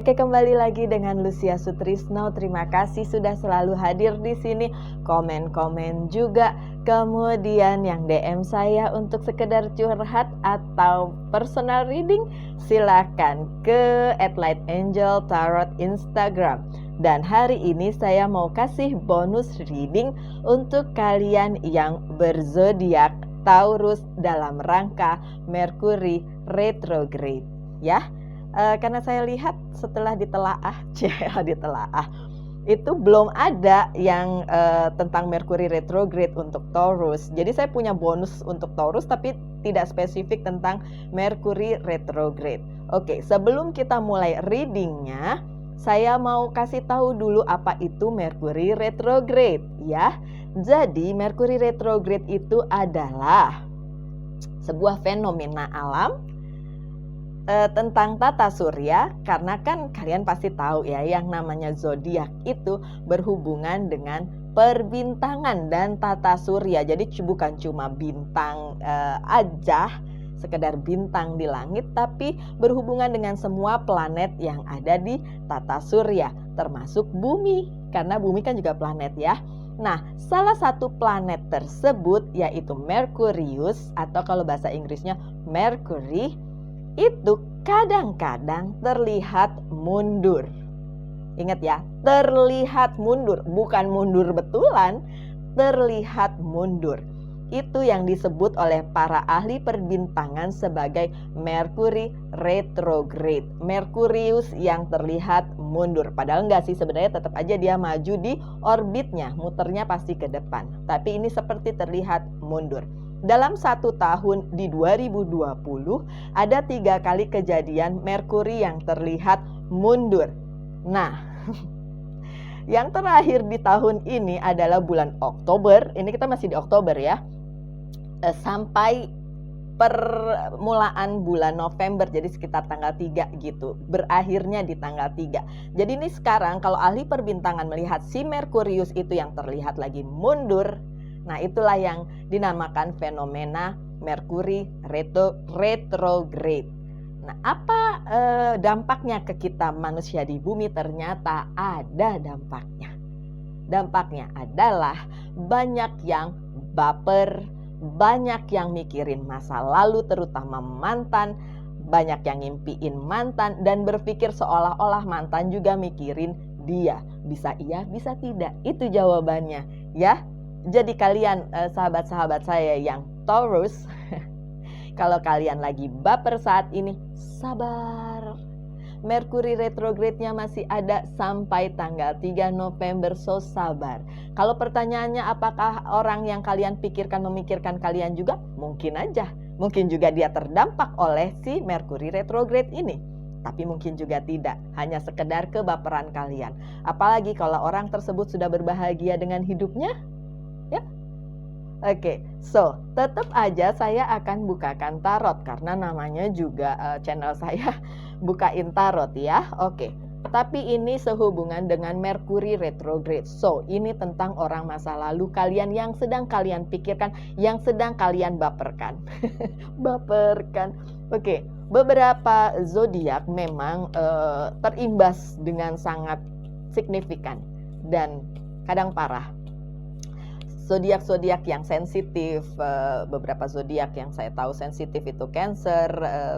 Oke, kembali lagi dengan Lucia Sutrisno. Terima kasih sudah selalu hadir di sini, komen-komen juga. Kemudian yang DM saya untuk sekedar curhat atau personal reading, silakan ke @lightangel_tarot Instagram. Dan hari ini saya mau kasih bonus reading untuk kalian yang berzodiak Taurus dalam rangka Merkuri retrograde, ya. Karena saya lihat setelah ditelaah itu belum ada yang tentang Merkuri retrograde untuk Taurus. Jadi saya punya bonus untuk Taurus tapi tidak spesifik tentang Merkuri retrograde. Oke, sebelum kita mulai readingnya, saya mau kasih tahu dulu apa itu Merkuri retrograde, ya. Jadi Merkuri retrograde itu adalah sebuah fenomena alam tentang tata surya, karena kan kalian pasti tahu ya, yang namanya zodiak itu berhubungan dengan perbintangan dan tata surya. Jadi bukan cuma bintang aja, sekedar bintang di langit, tapi berhubungan dengan semua planet yang ada di tata surya, termasuk bumi, karena bumi kan juga planet ya. Nah, salah satu planet tersebut yaitu Merkurius, atau kalau bahasa Inggrisnya Mercury, itu kadang-kadang terlihat mundur. Ingat ya, terlihat mundur, bukan mundur betulan, terlihat mundur. Itu yang disebut oleh para ahli perbintangan sebagai Merkuri retrograde. Merkurius yang terlihat mundur. Padahal enggak sih, sebenarnya tetap aja dia maju di orbitnya, muternya pasti ke depan. Tapi ini seperti terlihat mundur. Dalam satu tahun di 2020 ada 3 kali kejadian Merkuri yang terlihat mundur. Nah, yang terakhir di tahun ini adalah bulan Oktober. Ini kita masih di Oktober ya. Sampai permulaan bulan November, jadi sekitar tanggal 3 gitu. Berakhirnya di tanggal 3. Jadi ini sekarang kalau ahli perbintangan melihat si Merkurius itu yang terlihat lagi mundur, nah itulah yang dinamakan fenomena Merkuri retrograde. Nah, apa dampaknya ke kita manusia di bumi? Ternyata ada dampaknya. Dampaknya adalah banyak yang baper, banyak yang mikirin masa lalu terutama mantan, banyak yang ngimpiin mantan dan berpikir seolah-olah mantan juga mikirin dia. Bisa iya, bisa tidak. Itu jawabannya, ya. Jadi kalian sahabat-sahabat saya yang Taurus, kalau kalian lagi baper saat ini, sabar. Merkuri retrograde-nya masih ada sampai tanggal 3 November, so sabar. Kalau pertanyaannya apakah orang yang kalian pikirkan memikirkan kalian juga? Mungkin aja. Mungkin juga dia terdampak oleh si Merkuri retrograde ini. Tapi mungkin juga tidak, hanya sekedar kebaperan kalian. Apalagi kalau orang tersebut sudah berbahagia dengan hidupnya. Ya, oke, so tetap aja saya akan bukakan tarot karena namanya juga channel saya bukain tarot ya. Oke, tapi ini sehubungan dengan Merkuri retrograde. So ini tentang orang masa lalu kalian yang sedang kalian pikirkan, yang sedang kalian baperkan. Baperkan. Oke, beberapa zodiak memang terimbas dengan sangat signifikan dan kadang parah. Zodiak-zodiak yang sensitif, beberapa zodiak yang saya tahu sensitif itu Cancer,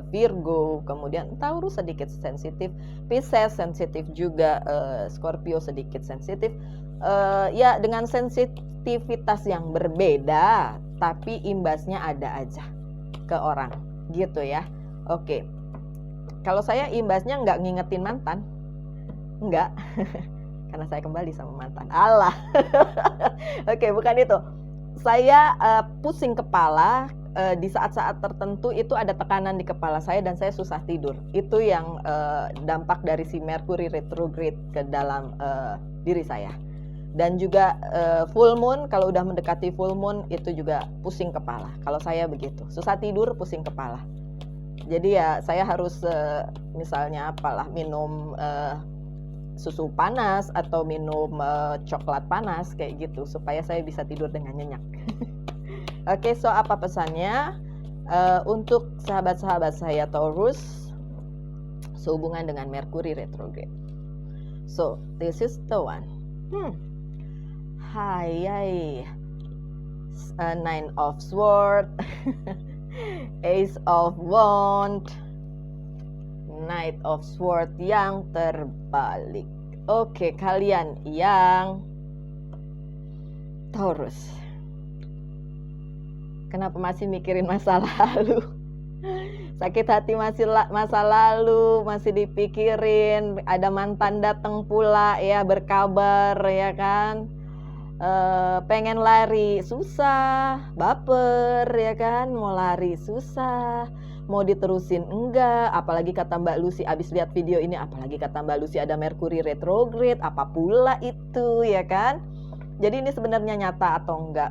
Virgo, kemudian Taurus sedikit sensitif, Pisces sensitif juga, Scorpio sedikit sensitif. Ya dengan sensitivitas yang berbeda, tapi imbasnya ada aja ke orang, gitu ya. Oke, kalau saya imbasnya nggak ngingetin mantan, nggak. Karena saya kembali sama mantan. Allah. Oke, bukan itu. Saya pusing kepala di saat-saat tertentu, itu ada tekanan di kepala saya dan saya susah tidur. Itu yang dampak dari si Merkuri retrograde ke dalam diri saya. Dan juga full moon, kalau udah mendekati full moon itu juga pusing kepala. Kalau saya begitu, susah tidur, pusing kepala. Jadi ya saya harus misalnya apalah, minum susu panas atau minum coklat panas kayak gitu supaya saya bisa tidur dengan nyenyak. Oke, so apa pesannya untuk sahabat-sahabat saya Taurus? sehubungan dengan Mercury retrograde. So this is the one. Hai, Nine of Swords, Ace of Wands, Knight of Swords yang terbalik. Oke, kalian yang Taurus, kenapa masih mikirin masa lalu? Sakit hati masa lalu masih dipikirin, ada mantan datang pula ya, berkabar ya kan. Pengen lari susah, baper ya kan, mau lari susah, mau diterusin enggak, apalagi kata Mbak Lucy abis lihat video ini, apalagi kata Mbak Lucy ada Mercury retrograde, apa pula itu ya kan. Jadi ini sebenarnya nyata atau enggak?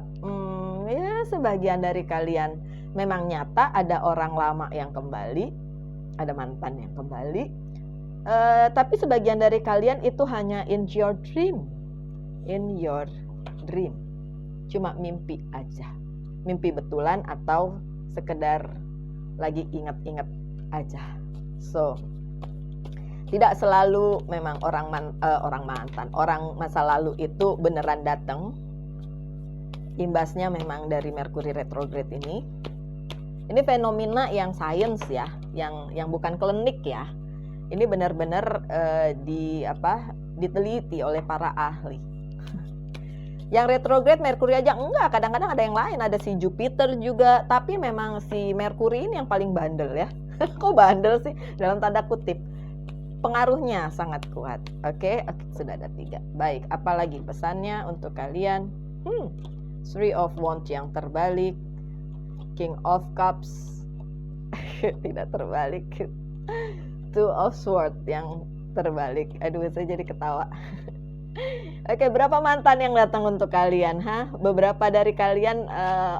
Ya sebagian dari kalian memang nyata, ada orang lama yang kembali, ada mantan yang kembali, tapi sebagian dari kalian itu hanya in your dream, cuma mimpi aja, mimpi betulan atau sekedar lagi ingat-ingat aja. So tidak selalu memang orang mantan, orang masa lalu itu beneran datang. Imbasnya memang dari Mercury retrograde ini. Ini fenomena yang sains ya, yang bukan klinik ya. Ini benar-benar diteliti oleh para ahli. Yang retrograde Mercury aja enggak, kadang-kadang ada yang lain, ada si Jupiter juga, tapi memang si Mercury ini yang paling bandel ya. Kok bandel sih? Dalam tanda kutip. Pengaruhnya sangat kuat. Oke, sudah ada 3. Baik, apalagi pesannya untuk kalian? Three of Wands yang terbalik, King of Cups tidak terbalik, Two of Swords yang terbalik. Aduh, saya jadi ketawa. Oke, berapa mantan yang datang untuk kalian? Beberapa dari kalian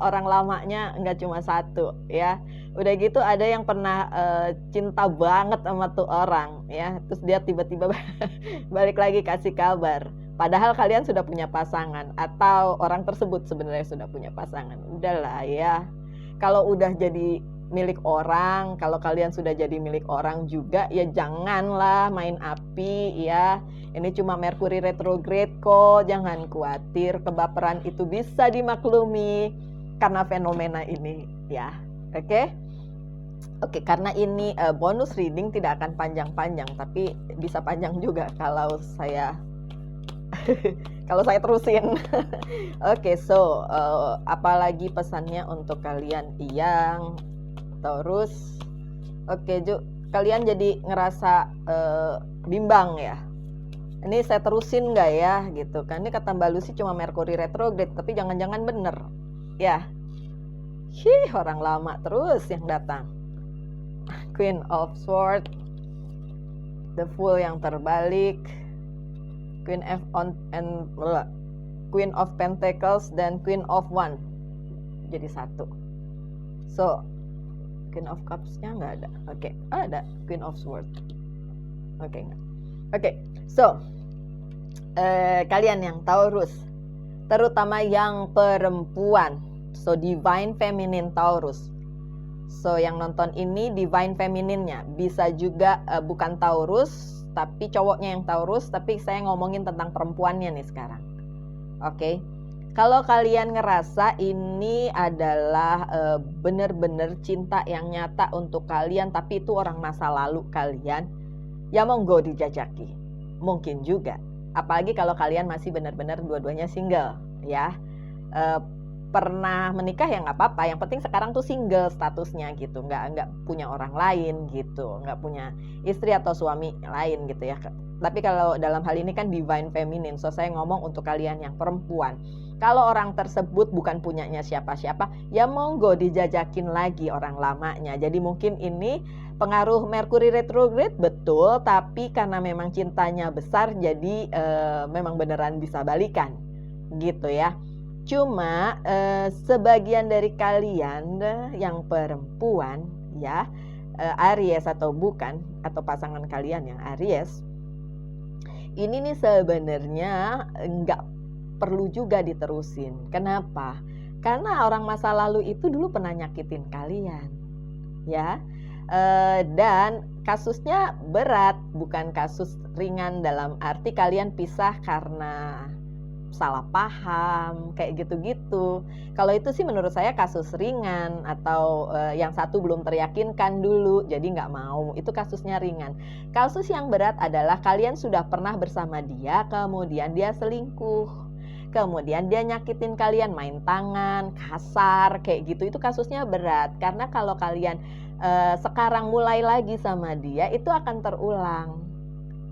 orang lamanya nggak cuma satu ya. Udah gitu ada yang pernah cinta banget sama tuh orang ya. Terus dia tiba-tiba balik lagi kasih kabar. Padahal kalian sudah punya pasangan, atau orang tersebut sebenarnya sudah punya pasangan. Udahlah ya. Kalau udah jadi milik orang, kalau kalian sudah jadi milik orang juga, ya janganlah main api ya. Ini cuma Mercury retrograde kok, jangan khawatir. Kebaperan itu bisa dimaklumi karena fenomena ini ya. Oke, karena ini bonus reading tidak akan panjang-panjang, tapi bisa panjang juga kalau saya terusin. Oke, so apalagi pesannya untuk kalian yang Taurus? Oke, kalian jadi ngerasa bimbang ya. Ini saya terusin nggak ya gitu kan? Ini kata Mbak Lucy cuma Mercury retrograde, tapi jangan-jangan bener ya. Orang lama terus yang datang. Queen of Swords, The Fool yang terbalik, Queen of Pentacles dan Queen of Wands jadi satu. So Queen of Cups-nya nggak ada. Oke, ada Queen of Swords. Oke, nggak. Oke, so kalian yang Taurus, terutama yang perempuan, so Divine Feminine Taurus. So yang nonton ini Divine Feminine-nya, bisa juga bukan Taurus, tapi cowoknya yang Taurus, tapi saya ngomongin tentang perempuannya nih sekarang. Oke. Kalau kalian ngerasa ini adalah benar-benar cinta yang nyata untuk kalian, tapi itu orang masa lalu kalian, ya monggo dijajaki. Mungkin juga. Apalagi kalau kalian masih benar-benar dua-duanya single ya. Pernah menikah ya nggak apa-apa, yang penting sekarang tuh single statusnya gitu, nggak punya orang lain gitu, nggak punya istri atau suami lain gitu ya. Tapi kalau dalam hal ini kan Divine Feminine, so saya ngomong untuk kalian yang perempuan. Kalau orang tersebut bukan punyanya siapa-siapa, ya monggo dijajakin lagi orang lamanya. Jadi mungkin ini pengaruh Mercury retrograde betul, tapi karena memang cintanya besar, jadi memang beneran bisa balikan gitu ya. Cuma sebagian dari kalian yang perempuan ya, Aries atau bukan, atau pasangan kalian yang Aries, ini nih sebenarnya nggak perlu juga diterusin. Kenapa? Karena orang masa lalu itu dulu pernah nyakitin kalian ya, dan kasusnya berat, bukan kasus ringan dalam arti kalian pisah karena salah paham, kayak gitu-gitu. Kalau itu sih menurut saya kasus ringan atau yang satu belum teryakinkan dulu, jadi nggak mau. Itu kasusnya ringan. Kasus yang berat adalah kalian sudah pernah bersama dia, kemudian dia selingkuh. Kemudian dia nyakitin kalian, main tangan, kasar, kayak gitu. Itu kasusnya berat. Karena kalau kalian sekarang mulai lagi sama dia, itu akan terulang.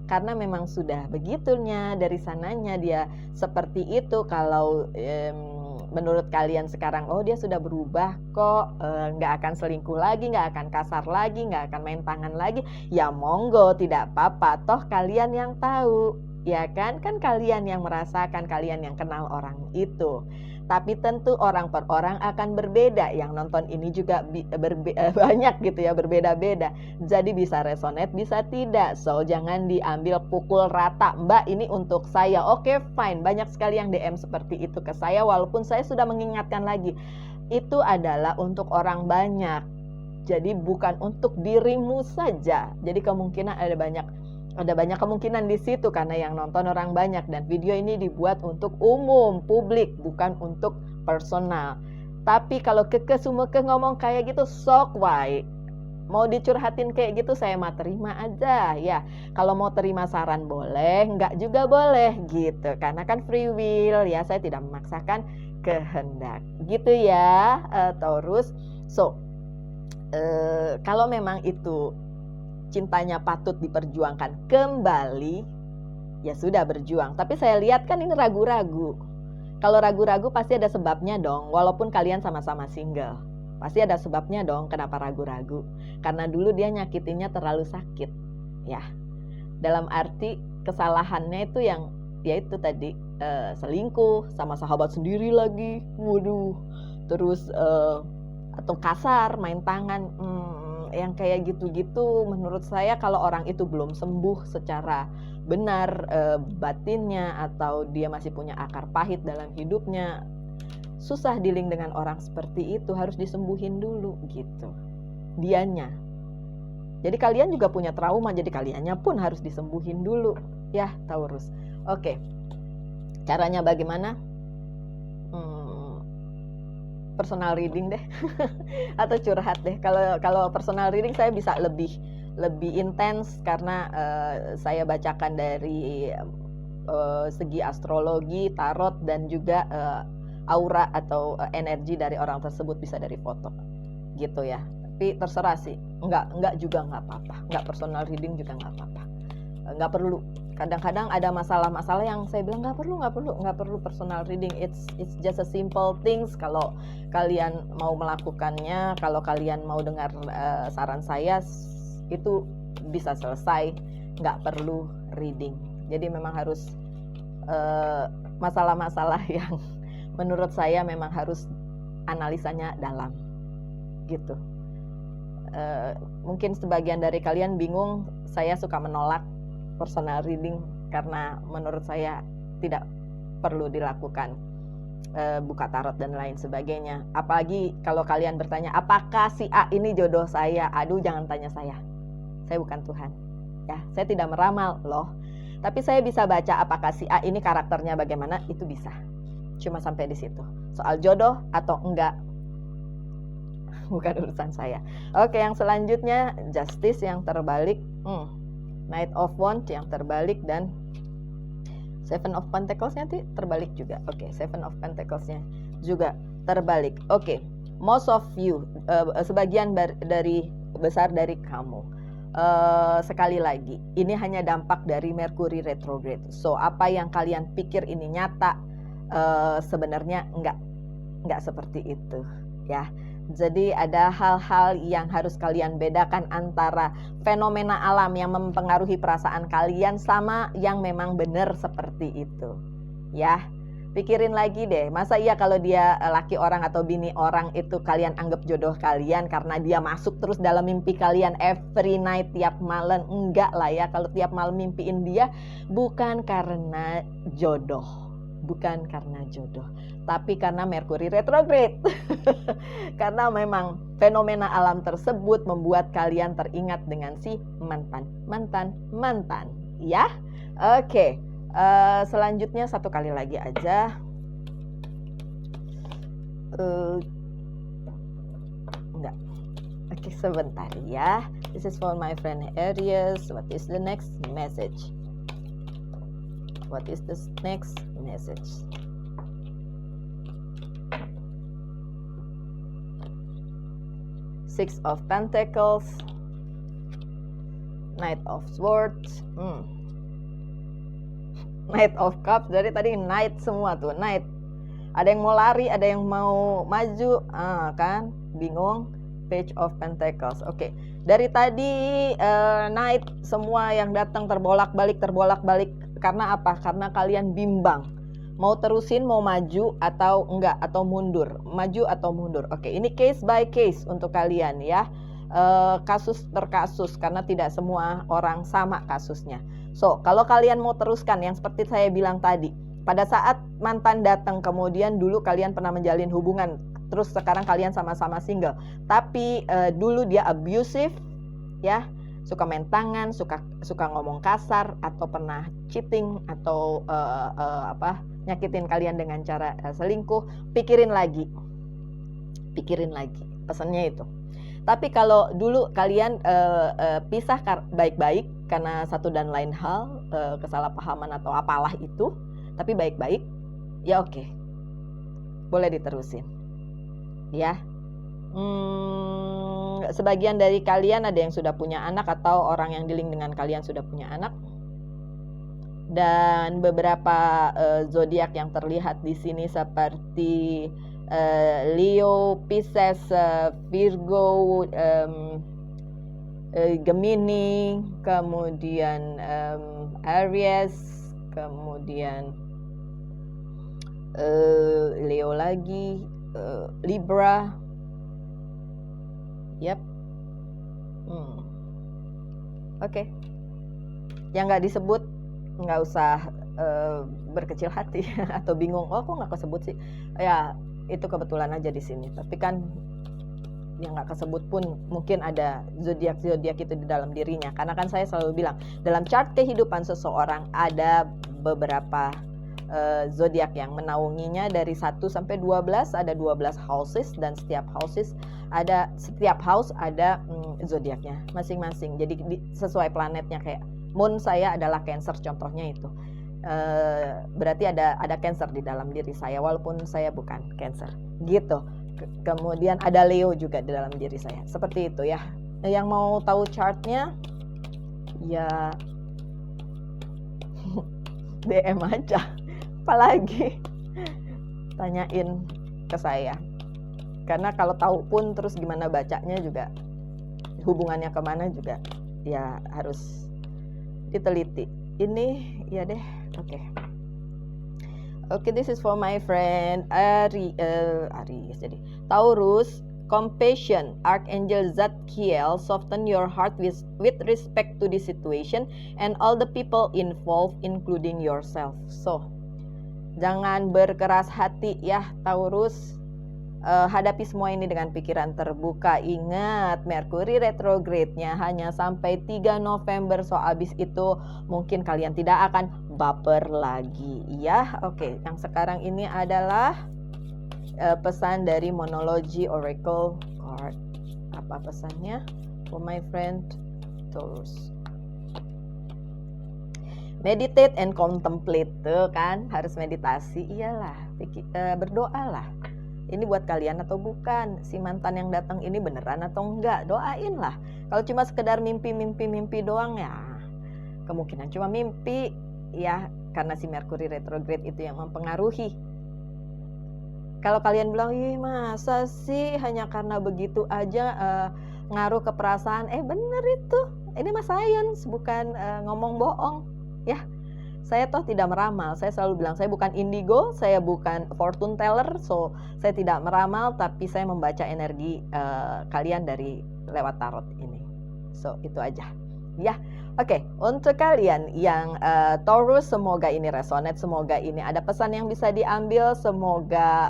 Karena memang sudah begitunya dari sananya dia seperti itu. Kalau menurut kalian sekarang, oh dia sudah berubah kok, nggak akan selingkuh lagi, nggak akan kasar lagi, nggak akan main tangan lagi, ya monggo, tidak apa-apa, toh kalian yang tahu, ya kan kalian yang merasakan, kalian yang kenal orang itu. Tapi tentu orang per orang akan berbeda. Yang nonton ini juga banyak gitu ya, berbeda-beda. Jadi bisa resonate, bisa tidak. So jangan diambil pukul rata. Mbak, ini untuk saya. Oke, fine. Banyak sekali yang DM seperti itu ke saya. Walaupun saya sudah mengingatkan lagi. Itu adalah untuk orang banyak. Jadi bukan untuk dirimu saja. Jadi kemungkinan ada banyak kemungkinan di situ karena yang nonton orang banyak, dan video ini dibuat untuk umum, publik, bukan untuk personal. Tapi kalau sumeke ngomong kayak gitu, sok wae. Mau dicurhatin kayak gitu, saya mah terima aja ya. Kalau mau terima saran boleh, enggak juga boleh gitu. Karena kan free will ya, saya tidak memaksakan kehendak. Gitu ya, Taurus. So, kalau memang itu cintanya patut diperjuangkan kembali, ya sudah berjuang. Tapi saya lihat kan ini ragu-ragu. Kalau ragu-ragu pasti ada sebabnya dong. Walaupun kalian sama-sama single, pasti ada sebabnya dong kenapa ragu-ragu. Karena dulu dia nyakitinnya terlalu sakit, ya. Dalam arti kesalahannya itu yang, yaitu tadi selingkuh sama sahabat sendiri lagi, waduh. Terus atau kasar, main tangan. Yang kayak gitu-gitu menurut saya kalau orang itu belum sembuh secara benar batinnya, atau dia masih punya akar pahit dalam hidupnya, susah dealing dengan orang seperti itu. Harus disembuhin dulu gitu dianya. Jadi kalian juga punya trauma, jadi kaliannya pun harus disembuhin dulu ya, Taurus. Oke, caranya bagaimana? Personal reading deh atau curhat deh. Kalau personal reading saya bisa lebih intens karena saya bacakan dari segi astrologi, tarot, dan juga aura atau energi dari orang tersebut, bisa dari foto gitu ya. Tapi terserah sih, enggak juga nggak apa-apa, enggak personal reading juga nggak apa-apa, nggak perlu. Kadang-kadang ada masalah-masalah yang saya bilang nggak perlu personal reading. It's just a simple things. Kalau kalian mau melakukannya, kalau kalian mau dengar saran saya, itu bisa selesai, nggak perlu reading. Jadi memang harus masalah-masalah yang menurut saya memang harus analisanya dalam gitu. Mungkin sebagian dari kalian bingung, saya suka menolak personal reading karena menurut saya tidak perlu dilakukan buka tarot dan lain sebagainya. Apalagi kalau kalian bertanya, apakah si A ini jodoh saya? Aduh, jangan tanya saya bukan Tuhan ya, saya tidak meramal loh. Tapi saya bisa baca apakah si A ini karakternya bagaimana, itu bisa. Cuma sampai di situ. Soal jodoh atau enggak bukan urusan saya. Oke, yang selanjutnya Justice yang terbalik, Knight of Wands yang terbalik, dan Seven of Pentacles-nya terbalik juga. Oke, Seven of Pentacles-nya juga terbalik. Oke, most of you, sebagian besar dari kamu, sekali lagi, ini hanya dampak dari Mercury retrograde. So, apa yang kalian pikir ini nyata, sebenarnya enggak seperti itu, ya. Jadi ada hal-hal yang harus kalian bedakan antara fenomena alam yang mempengaruhi perasaan kalian sama yang memang benar seperti itu. Ya, pikirin lagi deh. Masa iya kalau dia laki orang atau bini orang itu kalian anggap jodoh kalian karena dia masuk terus dalam mimpi kalian every night, tiap malam? Enggak lah ya. Kalau tiap malam mimpiin dia bukan karena jodoh. bukan karena jodoh, tapi karena Merkuri retrograde. Karena memang fenomena alam tersebut membuat kalian teringat dengan si mantan, ya. Oke, selanjutnya satu kali lagi aja. Enggak. Oke, sebentar ya. This is for my friend Aries. What is the next message? What is the next message? Six of Pentacles, Knight of Swords, Knight of Cups. Dari tadi Knight semua tuh, Knight. Ada yang mau lari, ada yang mau maju, kan? Bingung. Page of Pentacles. Oke. Dari tadi Knight semua yang datang terbolak-balik. Karena apa? Karena kalian bimbang. Mau terusin, mau maju atau enggak, atau mundur. Maju atau mundur. Oke, ini case by case untuk kalian ya. Kasus per kasus, karena tidak semua orang sama kasusnya. So, kalau kalian mau teruskan yang seperti saya bilang tadi, pada saat mantan datang, kemudian dulu kalian pernah menjalin hubungan, terus sekarang kalian sama-sama single, tapi dulu dia abusive ya, suka main tangan, suka ngomong kasar, atau pernah cheating, atau nyakitin kalian dengan cara selingkuh. Pikirin lagi pesannya itu. Tapi kalau dulu kalian pisah baik-baik karena satu dan lain hal, kesalahpahaman atau apalah itu, tapi baik-baik, ya oke, boleh diterusin ya. Sebagian dari kalian ada yang sudah punya anak, atau orang yang dealing dengan kalian sudah punya anak. Dan beberapa zodiak yang terlihat di sini seperti Leo, Pisces, Virgo, Gemini, kemudian Aries, kemudian Leo lagi, Libra. Yap. Oke. Yang nggak disebut nggak usah berkecil hati atau bingung. Oh, kok nggak kesebut sih? Ya, itu kebetulan aja di sini. Tapi kan yang nggak kesebut pun mungkin ada zodiak itu di dalam dirinya. Karena kan saya selalu bilang, dalam chart kehidupan seseorang ada beberapa zodiak yang menaunginya dari 1 sampai 12, ada 12 houses, dan setiap house ada zodiaknya masing-masing. Jadi sesuai planetnya, kayak moon saya adalah Cancer contohnya itu. Berarti ada Cancer di dalam diri saya walaupun saya bukan Cancer gitu. Kemudian ada Leo juga di dalam diri saya. Seperti itu ya. Yang mau tahu chartnya ya DM aja. Apalagi tanyain ke saya. Karena kalau tahu pun terus gimana bacanya juga, hubungannya kemana juga ya harus diteliti. Ini ya deh. Oke, this is for my friend Aries. Jadi Taurus, compassion, Archangel Zadkiel, soften your heart with respect to the situation and all the people involved, including yourself. So, jangan berkeras hati ya Taurus. Hadapi semua ini dengan pikiran terbuka. Ingat, Merkuri retrograde-nya hanya sampai 3 November. So abis itu mungkin kalian tidak akan baper lagi ya. Oke, yang sekarang ini adalah pesan dari Monology Oracle card. Apa pesannya for my friend Taurus? Meditate and contemplate. Tuh kan, harus meditasi. Iyalah, berdoalah. Ini buat kalian atau bukan? Si mantan yang datang ini beneran atau enggak? Doain lah. Kalau cuma sekedar mimpi doang ya, kemungkinan cuma mimpi ya, karena si Merkuri retrograde itu yang mempengaruhi. Kalau kalian bilang, ih masa sih hanya karena begitu aja ngaruh ke perasaan? Bener itu. Ini mah science, bukan ngomong bohong ya. Saya toh tidak meramal. Saya selalu bilang, saya bukan indigo, saya bukan fortune teller, so saya tidak meramal, tapi saya membaca energi kalian dari lewat tarot ini. So itu aja. Ya, Oke, untuk kalian yang Taurus, semoga ini resonate, semoga ini ada pesan yang bisa diambil, semoga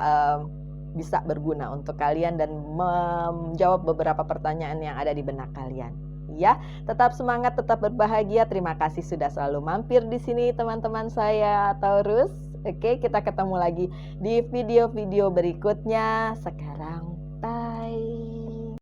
bisa berguna untuk kalian dan menjawab beberapa pertanyaan yang ada di benak kalian. Ya, tetap semangat, tetap berbahagia. Terima kasih sudah selalu mampir di sini teman-teman saya Taurus. Oke, kita ketemu lagi di video-video berikutnya. Sekarang, bye.